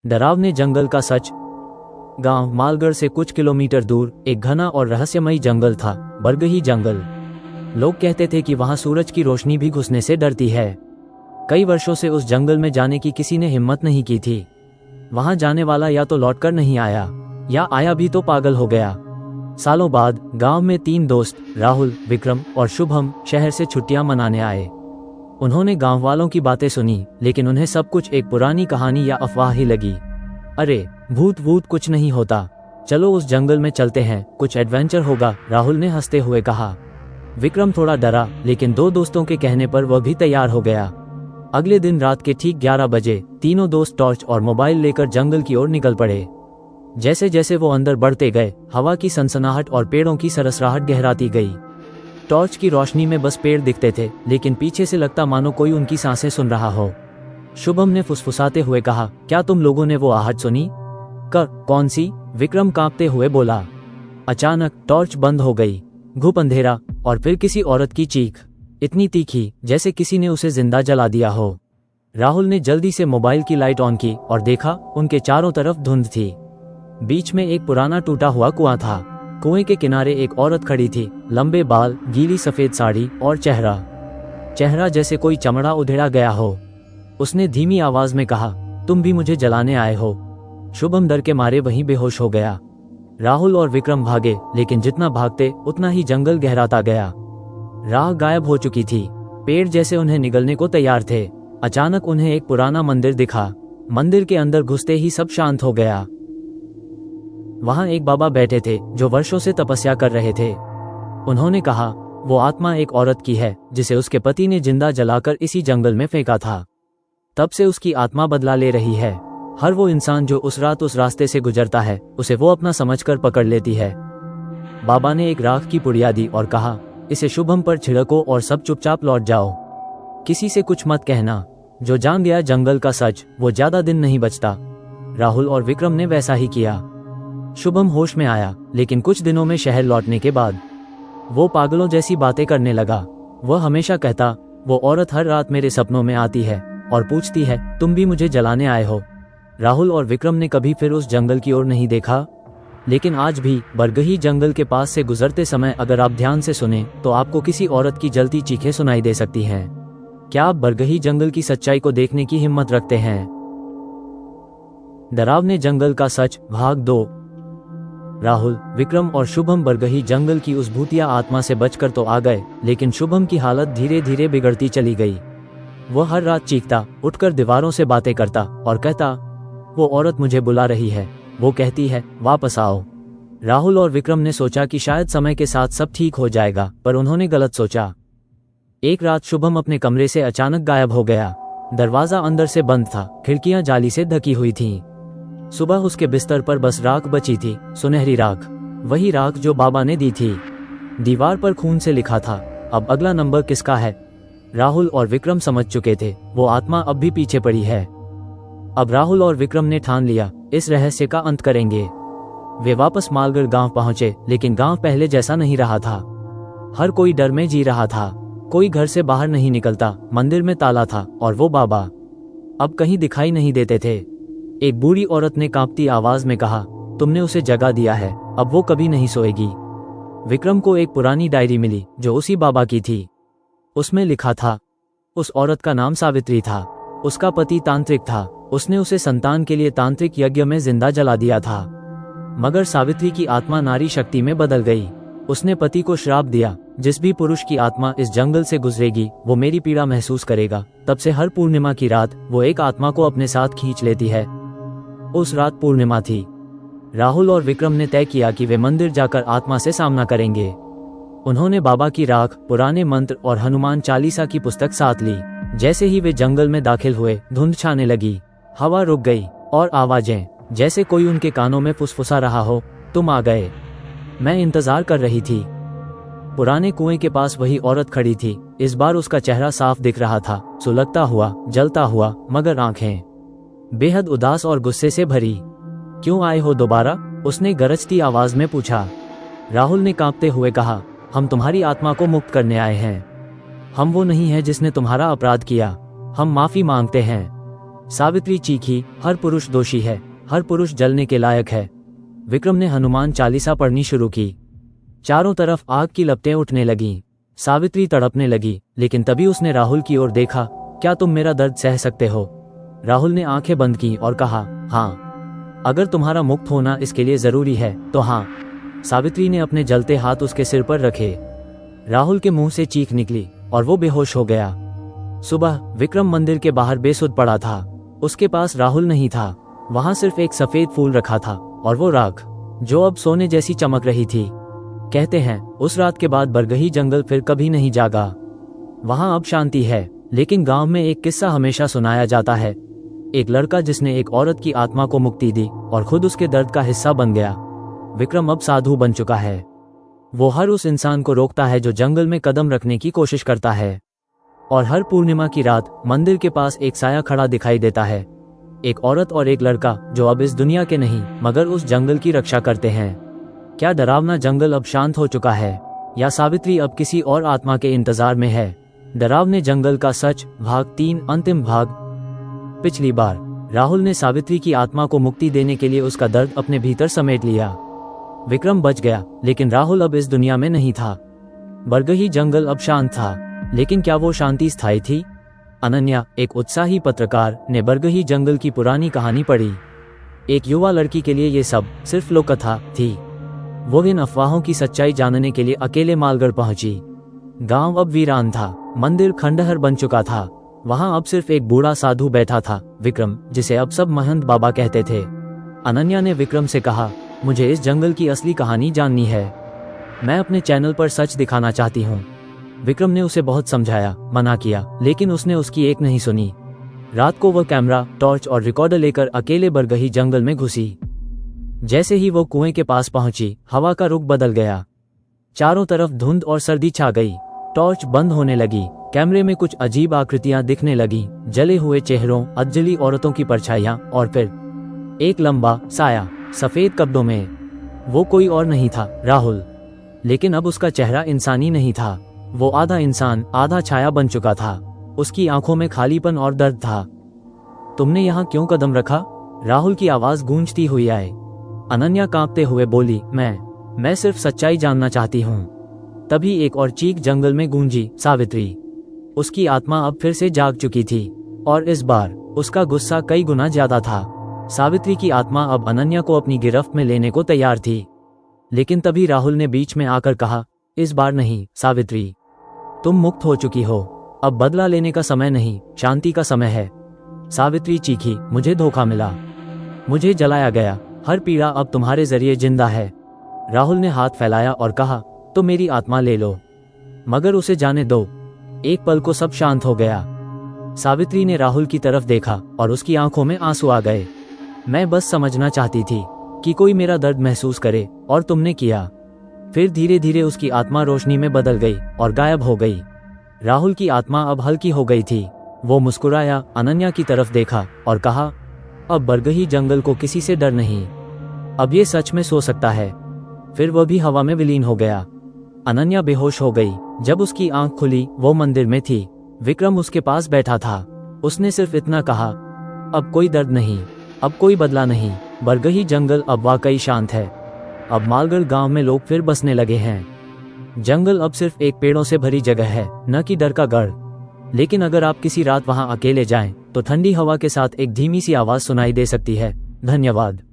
डरावने जंगल का सच। गांव मालगढ़ से कुछ किलोमीटर दूर एक घना और रहस्यमयी जंगल था, बरगही जंगल। लोग कहते थे कि वहां सूरज की रोशनी भी घुसने से डरती है। कई वर्षों से उस जंगल में जाने की किसी ने हिम्मत नहीं की थी। वहां जाने वाला या तो लौटकर नहीं आया, या आया भी तो पागल हो गया। सालों बाद गांव में 3 दोस्त राहुल, विक्रम और शुभम शहर से छुट्टियां मनाने आए। उन्होंने गांव वालों की बातें सुनी, लेकिन उन्हें सब कुछ एक पुरानी कहानी या अफवाह ही लगी। अरे भूत कुछ नहीं होता, चलो उस जंगल में चलते हैं, कुछ एडवेंचर होगा, राहुल ने हंसते हुए कहा। विक्रम थोड़ा डरा, लेकिन 2 दोस्तों के कहने पर वह भी तैयार हो गया। अगले दिन रात के ठीक 11 बजे तीनों दोस्त टॉर्च और मोबाइल लेकर जंगल की ओर निकल पड़े। जैसे जैसे वो अंदर बढ़ते गए, हवा की सनसनाहट और पेड़ों की सरसराहट गहराती गई। टॉर्च की रोशनी में बस पेड़ दिखते थे, लेकिन पीछे से लगता मानो कोई उनकी सांसें सुन रहा हो। शुभम ने फुसफुसाते हुए कहा, क्या तुम लोगों ने वो आहट सुनी? कौन सी? विक्रम कांपते हुए बोला। अचानक टॉर्च बंद हो गई, घुप अंधेरा, और फिर किसी औरत की चीख, इतनी तीखी जैसे किसी ने उसे जिंदा जला दिया हो। राहुल ने जल्दी से मोबाइल की लाइट ऑन की और देखा, उनके चारों तरफ धुंध थी। बीच में एक पुराना टूटा हुआ कुआं था। कुएं के किनारे एक औरत खड़ी थी, लंबे बाल, गीली सफेद साड़ी और चेहरा जैसे कोई चमड़ा उधेड़ा गया हो। उसने धीमी आवाज में कहा, तुम भी मुझे जलाने आए हो? शुभम डर के मारे वहीं बेहोश हो गया। राहुल और विक्रम भागे, लेकिन जितना भागते उतना ही जंगल गहराता गया। राह गायब हो चुकी थी, पेड़ जैसे उन्हें निगलने को तैयार थे। अचानक उन्हें एक पुराना मंदिर दिखा। मंदिर के अंदर घुसते ही सब शांत हो गया। वहां एक बाबा बैठे थे जो वर्षों से तपस्या कर रहे थे। उन्होंने कहा, वो आत्मा एक औरत की है जिसे उसके पति ने जिंदा जलाकर इसी जंगल में फेंका था। तब से उसकी आत्मा बदला ले रही है। हर वो इंसान जो उस रात उस रास्ते से गुजरता है, उसे वो अपना समझकर पकड़ लेती है। बाबा ने एक राख की पुड़िया दी और कहा, इसे शुभम पर छिड़को और सब चुपचाप लौट जाओ। किसी से कुछ मत कहना। जो जान गया जंगल का सच, वो ज्यादा दिन नहीं बचता। राहुल और विक्रम ने वैसा ही किया। शुभम होश में आया, लेकिन कुछ दिनों में शहर लौटने के बाद वो पागलों जैसी बातें करने लगा। वह हमेशा कहता, वो औरत हर रात मेरे सपनों में आती है और पूछती है, तुम भी मुझे जलाने आए हो? राहुल और विक्रम ने कभी फिर उस जंगल की ओर नहीं देखा, लेकिन आज भी बरगही जंगल के पास से गुजरते समय अगर आप ध्यान से सुने तो आपको किसी औरत की जलती चीखें सुनाई दे सकती हैं। क्या आप बरगही जंगल की सच्चाई को देखने की हिम्मत रखते हैं? डरावने जंगल का सच भाग 2। राहुल, विक्रम और शुभम बरगही जंगल की उस भूतिया आत्मा से बचकर तो आ गए, लेकिन शुभम की हालत धीरे धीरे बिगड़ती चली गई। वह हर रात चीखता, उठकर दीवारों से बातें करता और कहता, वो औरत मुझे बुला रही है, वो कहती है वापस आओ। राहुल और विक्रम ने सोचा कि शायद समय के साथ सब ठीक हो जाएगा, पर उन्होंने गलत सोचा। एक रात शुभम अपने कमरे से अचानक गायब हो गया। दरवाजा अंदर से बंद था, खिड़कियां जाली से ढकी हुई थीं। सुबह उसके बिस्तर पर बस राख बची थी, सुनहरी राख, वही राख जो बाबा ने दी थी। दीवार पर खून से लिखा था, अब अगला नंबर किसका है? राहुल और विक्रम समझ चुके थे, वो आत्मा अब भी पीछे पड़ी है। अब राहुल और विक्रम ने ठान लिया, इस रहस्य का अंत करेंगे। वे वापस मालगढ़ गांव पहुंचे, लेकिन गांव पहले जैसा नहीं रहा था। हर कोई डर में जी रहा था। कोई घर से बाहर नहीं निकलता, मंदिर में ताला था और वो बाबा अब कहीं दिखाई नहीं देते थे। एक बूढ़ी औरत ने कांपती आवाज में कहा, तुमने उसे जगा दिया है, अब वो कभी नहीं सोएगी। विक्रम को एक पुरानी डायरी मिली जो उसी बाबा की थी। उसमें लिखा था, उस औरत का नाम सावित्री था, उसका पति तांत्रिक था, उसने उसे संतान के लिए तांत्रिक यज्ञ में जिंदा जला दिया था। मगर सावित्री की आत्मा नारी शक्ति में बदल गई। उसने पति को श्राप दिया, जिस भी पुरुष की आत्मा इस जंगल से गुजरेगी वो मेरी पीड़ा महसूस करेगा। तब से हर पूर्णिमा की रात वो एक आत्मा को अपने साथ खींच लेती है। उस रात पूर्णिमा थी। राहुल और विक्रम ने तय किया कि वे मंदिर जाकर आत्मा से सामना करेंगे। उन्होंने बाबा की राख, पुराने मंत्र और हनुमान चालीसा की पुस्तक साथ ली। जैसे ही वे जंगल में दाखिल हुए, धुंध छाने लगी, हवा रुक गई और आवाजें जैसे कोई उनके कानों में फुसफुसा रहा हो, तुम आ गए, मैं इंतजार कर रही थी। पुराने कुएं के पास वही औरत खड़ी थी। इस बार उसका चेहरा साफ दिख रहा था, सुलगता हुआ, जलता हुआ, मगर आंखें बेहद उदास और गुस्से से भरी। क्यों आए हो दोबारा? उसने गरजती आवाज में पूछा। राहुल ने कांपते हुए कहा, हम तुम्हारी आत्मा को मुक्त करने आए हैं। हम वो नहीं है जिसने तुम्हारा अपराध किया, हम माफी मांगते हैं। सावित्री चीखी, हर पुरुष दोषी है, हर पुरुष जलने के लायक है। विक्रम ने हनुमान चालीसा पढ़नी शुरू की। चारों तरफ आग की लपटें उठने लगीं। सावित्री तड़पने लगी, लेकिन तभी उसने राहुल की ओर देखा। क्या तुम मेरा दर्द सह सकते हो? राहुल ने आंखें बंद की और कहा, हाँ, अगर तुम्हारा मुक्त होना इसके लिए जरूरी है तो हाँ। सावित्री ने अपने जलते हाथ उसके सिर पर रखे। राहुल के मुंह से चीख निकली और वो बेहोश हो गया। सुबह विक्रम मंदिर के बाहर बेसुध पड़ा था। उसके पास राहुल नहीं था। वहां सिर्फ एक सफेद फूल रखा था और वो राख, जो अब सोने जैसी चमक रही थी। कहते हैं उस रात के बाद बरगही जंगल फिर कभी नहीं जागा। वहां अब शांति है, लेकिन गांव में एक किस्सा हमेशा सुनाया जाता है। एक लड़का जिसने एक औरत की आत्मा को मुक्ति दी और खुद उसके दर्द का हिस्सा बन गया। विक्रम अब साधु बन चुका है। वो हर उस इंसान को रोकता है जो जंगल में कदम रखने की कोशिश करता है। और हर पूर्णिमा की रात मंदिर के पास एक साया खड़ा दिखाई देता है। एक औरत और एक लड़का जो अब इस दुनिया के नहीं मगर उस जंगल की रक्षा करते हैं। क्या डरावना जंगल अब शांत हो चुका है, या सावित्री अब किसी और आत्मा के इंतजार में है? डरावने जंगल का सच, भाग 3, अंतिम भाग। पिछली बार राहुल ने सावित्री की आत्मा को मुक्ति देने के लिए उसका दर्द अपने भीतर समेट लिया। विक्रम बच गया, लेकिन राहुल अब इस दुनिया में नहीं था। बरगही जंगल अब शांत था, लेकिन क्या वो शांति स्थायी थी? अनन्या, एक उत्साही पत्रकार, ने बरगही जंगल की पुरानी कहानी पढ़ी। एक युवा लड़की के लिए ये सब सिर्फ लोककथा थी। वो इन अफवाहों की सच्चाई जानने के लिए अकेले मालगढ़ पहुंची। गांव अब वीरान था। मंदिर खंडहर बन चुका था। वहां अब सिर्फ एक बूढ़ा साधु बैठा था, विक्रम, जिसे अब सब महंत बाबा कहते थे। अनन्या ने विक्रम से कहा, मुझे इस जंगल की असली कहानी जाननी है। मैं अपने चैनल पर सच दिखाना चाहती हूँ। विक्रम ने उसे बहुत समझाया, मना किया, लेकिन उसने उसकी एक नहीं सुनी। रात को वह कैमरा, टॉर्च और रिकॉर्डर लेकर अकेले बरगही जंगल में घुसी। जैसे ही वो कुएं के पास पहुंची, हवा का रुख बदल गया। चारों तरफ धुंध और सर्दी छा गई। टॉर्च बंद होने लगी। कैमरे में कुछ अजीब आकृतियां दिखने लगी, जले हुए चेहरों, अधजली औरतों की परछाइयां, और फिर एक लंबा साया सफेद कपड़ों में। वो कोई और नहीं था, राहुल। लेकिन अब उसका चेहरा इंसानी नहीं था। वो आधा इंसान आधा छाया बन चुका था। उसकी आंखों में खालीपन और दर्द था। तुमने यहाँ क्यों कदम रखा? राहुल की आवाज गूंजती हुई आई। अनन्या कांपते हुए बोली, मैं सिर्फ सच्चाई जानना चाहती हूँ। तभी एक और चीख जंगल में गूंजी, सावित्री। उसकी आत्मा अब फिर से जाग चुकी थी, और इस बार उसका गुस्सा कई गुना ज्यादा था। सावित्री की आत्मा अब अनन्या को अपनी गिरफ्त में लेने को तैयार थी। लेकिन तभी राहुल ने बीच में आकर कहा, इस बार नहीं सावित्री, तुम मुक्त हो चुकी हो। अब बदला लेने का समय नहीं, शांति का समय है। सावित्री चीखी, मुझे धोखा मिला, मुझे जलाया गया, हर पीड़ा अब तुम्हारे जरिए जिंदा है। राहुल ने हाथ फैलाया और कहा, तो मेरी आत्मा ले लो, मगर उसे जाने दो। एक पल को सब शांत हो गया। सावित्री ने राहुल की तरफ देखा और उसकी आंखों में आंसू आ गए। मैं बस समझना चाहती थी कि कोई मेरा दर्द महसूस करे, और तुमने किया। फिर धीरे धीरे उसकी आत्मा रोशनी में बदल गई और गायब हो गई। राहुल की आत्मा अब हल्की हो गई थी। वो मुस्कुराया, अनन्या की तरफ देखा और कहा, अब बरगही जंगल को किसी से डर नहीं। अब ये सच में सो सकता है। फिर वह भी हवा में विलीन हो गया। अनन्या बेहोश हो गई। जब उसकी आंख खुली, वो मंदिर में थी। विक्रम उसके पास बैठा था। उसने सिर्फ इतना कहा, अब कोई दर्द नहीं, अब कोई बदला नहीं। बरगही जंगल अब वाकई शांत है। अब मालगढ़ गांव में लोग फिर बसने लगे हैं। जंगल अब सिर्फ एक पेड़ों से भरी जगह है, न कि डर का गढ़। लेकिन अगर आप किसी रात वहां अकेले जाएं, तो ठंडी हवा के साथ एक धीमी सी आवाज सुनाई दे सकती है। धन्यवाद।